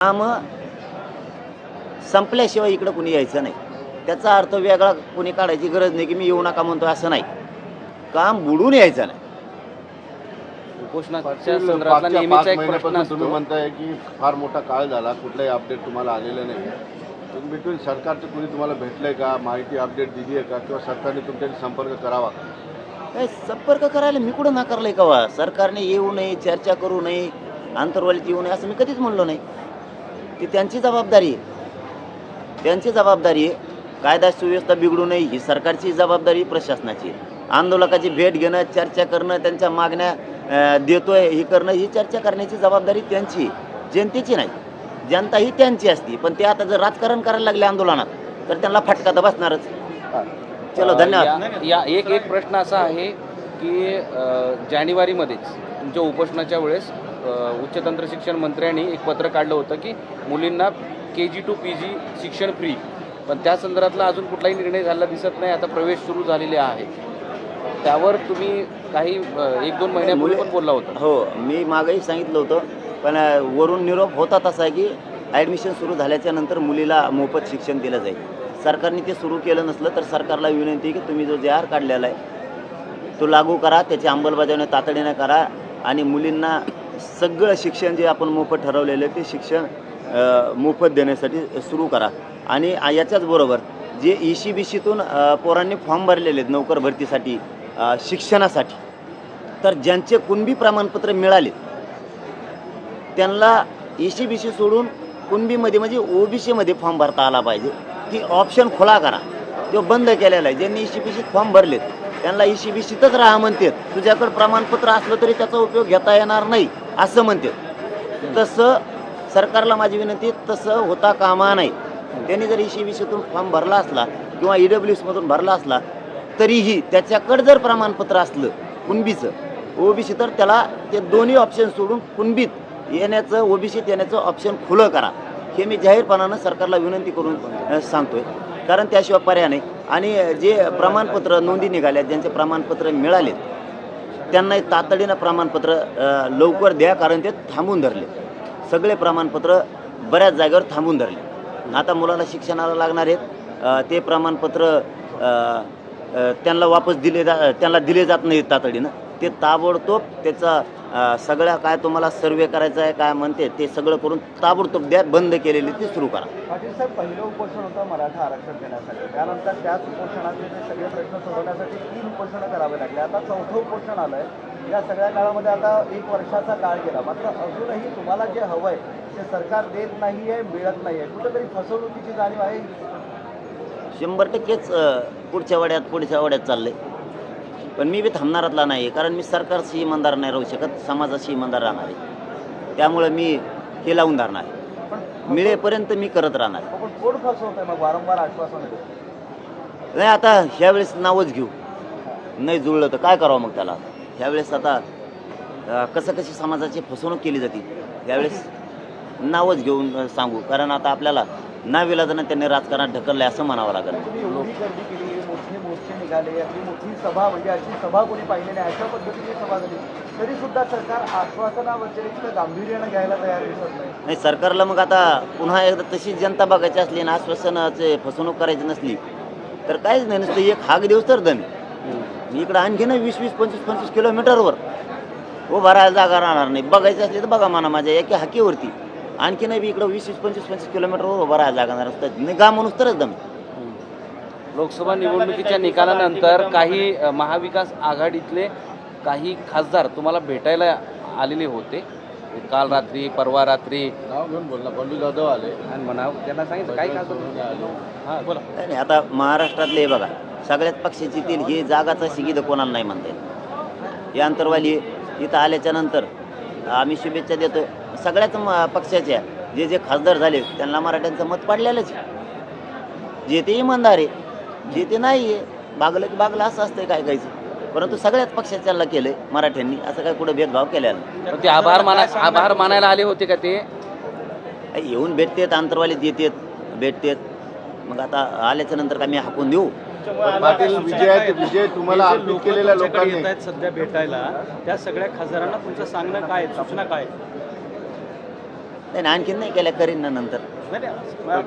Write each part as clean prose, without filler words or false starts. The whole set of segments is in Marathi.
काम संपल्याशिवाय इकडं कुणी यायचं नाही. त्याचा अर्थ वेगळा कुणी काढायची गरज नाही की मी येऊ नका म्हणतो असं नाही. काम बुडून यायचं नाही. उपोषणाच्या संदर्भातला नेहमीचा एक प्रश्न असतो. तुम्ही म्हणताय की फार मोठा काळ झाला, कुठलाही अपडेट तुम्हाला आलेलं नाही. तुम्ही भेटून सरकारचं कुणी तुम्हाला भेटलंय का, माहिती अपडेट दिली आहे का, किंवा सरकारने तुमच्याशी संपर्क करावा का? काय संपर्क करायला मी कुठं नाकारलंय का? सरकारने येऊ नये, चर्चा करू नये, आंतरवालीत येऊ नये असं मी कधीच म्हणलो नाही. ती त्यांची जबाबदारी आहे. त्यांची जबाबदारी आहे. कायदा सुव्यवस्था बिघडू नये ही सरकारची जबाबदारी, प्रशासनाची आहे. आंदोलकाची भेट घेणं, चर्चा करणं, त्यांच्या मागण्या देतोय ही करणं, ही चर्चा करण्याची जबाबदारी त्यांची, जनतेची नाही. जनता ही त्यांची असती. पण ते आता जर राजकारण करायला लागले आंदोलनात तर त्यांना फटका तर बसणारच. चलो धन्यवाद. या एक प्रश्न असा आहे की जानेवारीमध्येच तुमच्या उपोषणाच्या वेळेस उच्च तंत्र शिक्षण मंत्र्यांनी एक पत्र काढलं होतं की मुलींना KG to PG शिक्षण फ्री, पण त्या संदर्भातला अजून कुठलाही निर्णय झालेला दिसत नाही. आता प्रवेश सुरू झालेले आहेत, त्यावर तुम्ही काही 1-2 महिन्यापूर्वी पण बोलला होता. हो, मी मागेही सांगितलं होतं, पण वरून निरोप होता तसा आहे की ॲडमिशन सुरू झाल्याच्या नंतर मुलीला मोफत शिक्षण दिलं जाईल. सरकारने ते सुरू केलं नसलं तर सरकारला विनंती आहे की तुम्ही जो JR काढलेला आहे तो लागू करा, त्याची अंमलबजावणी तातडीने करा आणि मुलींना सगळं शिक्षण जे आपण मोफत ठरवलेलं आहे ते शिक्षण मोफत देण्यासाठी सुरू करा. आणि याच्याच बरोबर जे ECBCतून पोरांनी फॉर्म भरलेले आहेत नोकर भरतीसाठी, शिक्षणासाठी, तर ज्यांचे कुणबी प्रमाणपत्र मिळाले त्यांना ECBC सोडून कुणबीमध्ये म्हणजे OBCमध्ये फॉर्म भरता आला पाहिजे. ती ऑप्शन खुला करा. तो बंद केलेला आहे. ज्यांनी ECBCत फॉर्म भरलेत त्यांना ECBCतच राहा म्हणतात. तुझ्याकडं प्रमाणपत्र असलं तरी त्याचा उपयोग घेता येणार नाही असं म्हणतात. तसं सरकारला माझी विनंती, तसं होता कामा नाही. त्यांनी जर ECBCतून फॉर्म भरला असला किंवा EWSमधून भरला असला तरीही त्याच्याकडं जर प्रमाणपत्र असलं कुणबीचं, OBC, तर त्याला ते दोन्ही ऑप्शन सोडून कुणबीत येण्याचं, OBCत येण्याचं ऑप्शन खुलं करा. हे मी जाहीरपणानं सरकारला विनंती करून सांगतोय, कारण त्याशिवाय पर्याय नाही. आणि जे प्रमाणपत्र नोंदी निघाल्या, ज्यांचे प्रमाणपत्र मिळाले त्यांनाही तातडीनं प्रमाणपत्र लवकर द्या, कारण ते थांबून धरले. सगळे प्रमाणपत्र बऱ्याच जागेवर थांबून धरले. आता मुलाला शिक्षणाला लागणार आहेत ते प्रमाणपत्र त्यांना वापस त्यांना दिले जात नाहीत तातडीनं. ते ताबडतोब त्याचा सगळ्या काय तुम्हाला सर्वे करायचा आहे काय म्हणते ते सगळं करून ताबडतोब द्या. बंद केलेली ती सुरू करा. पाटील साहेब, पहिलं उपोषण होतं मराठा आरक्षण देण्यासाठी, त्यानंतर त्याच उपोषणाचे सगळे प्रश्न सोडवण्यासाठी 3 उपोषणं करावे लागले. आता 4थं उपोषण आलं आहे. या सगळ्या काळामध्ये आता 1 वर्षाचा काळ गेला, मात्र अजूनही तुम्हाला जे हवं आहे ते सरकार देत नाही आहे, मिळत नाही आहे. कुठेतरी फसवणुकीची जाणीव आहे. 100%च पुढच्या वड्यात चाललंय. पण मी बी थांबणारातला नाही, कारण मी सरकारशी इमानदार नाही राहू शकत, समाजाशी इमानदार राहणार आहे. त्यामुळं मी हे लावून धरणार आहे. मिळेपर्यंत मी करत राहणार. पण कोण फसवत आहे मग वारंवार आश्वासन देतो? नाही, आता ह्यावेळेस नावच घेऊ, नाही जुळलं तर काय करावं मग त्याला. ह्यावेळेस आता कशी समाजाची फसवणूक केली जाते, ह्यावेळेस नावच घेऊन सांगू, कारण आता आपल्याला नाविलाजानं त्यांनी राजकारणात ढकललं असं म्हणावं लागेल. तुम्ही एवढी गर्दी केली, मोठे मोर्चे निघाले, अगदी मोठी सभा, म्हणजे अशी सभा कोणी पाहिली नाही, अशा पद्धतीची सभा झाली, तरी सुद्धा सरकार आश्वासनाव्यतिरिक्त गांभीर्यानं घ्यायला तयार दिसत नाही. सरकारला मग आता पुन्हा एकदा तशीच जनता बघायची असली आणि आश्वासनाचे फसवणूक करायची नसली तर काहीच नाही. नुसतं एक हाक दिवस तर दमी. इकडं आणखी ना 20-25 किलोमीटरवर उभा राहायला जागा राहणार नाही. बघायची असली तर बघा म्हणा माझ्या एका हाकीवरती. आणखी नाही इकडं 20-25 किलोमीटरवर उभा राहायला जागा असतात नाही. गा म्हणून तरच दम. लोकसभा निवडणुकीच्या निकालानंतर काही महाविकास आघाडीतले काही खासदार तुम्हाला भेटायला आलेले होते काल रात्री, परवा रात्री. नाव घेऊन बोलला, बंडू जाधव आले आणि म्हणाव त्यांना सांगितलं काय खासदार. हां बोला. नाही, आता महाराष्ट्रातले बघा सगळ्याच पक्षाची तील ही जागाचा शिगीद कोणाला नाही म्हणता येत. ही अंतरवाली इथं आल्याच्या नंतर आम्ही शुभेच्छा देतोय सगळ्याच पक्षाच्या. जे खासदार झाले त्यांना मराठ्यांचं मत पडलेलंच. जे ते इमानदार आहे, जे ते नाही आहे बागलं की बागलं असं असतंय काय कायचं. परंतु सगळ्याच पक्षाच्याला केलंय मराठ्यांनी, असं काय कुठं भेदभाव केलेला नाही. ते आभार मानायला आले होते का ते? येऊन भेटतेत, अंतरवालीत येतात, भेटतेत. मग आता आल्याच्या नंतर का मी हाकून देऊ? पाटील, विजय तुम्हाला अर्पित केलेल्या लोकांनी येत आहेत सध्या भेटायला, त्या सगळ्या खासदारांना तुमचं सांगणं काय, सूचना काय? नाही नाही, आणखीन नाही केल्या, करीन ना नंतर.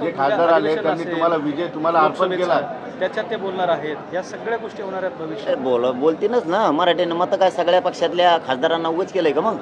जे खासदार आले त्यांनी तुम्हाला विजय तुम्हाला अर्पण केला, त्याच्यात ते बोलणार आहेत, या सगळ्या गोष्टी होणार आहेत भविष्यात. बोलतीनच ना, मराठीनं मतं काय सगळ्या पक्षातल्या खासदारांना उगाच केलंय का मग?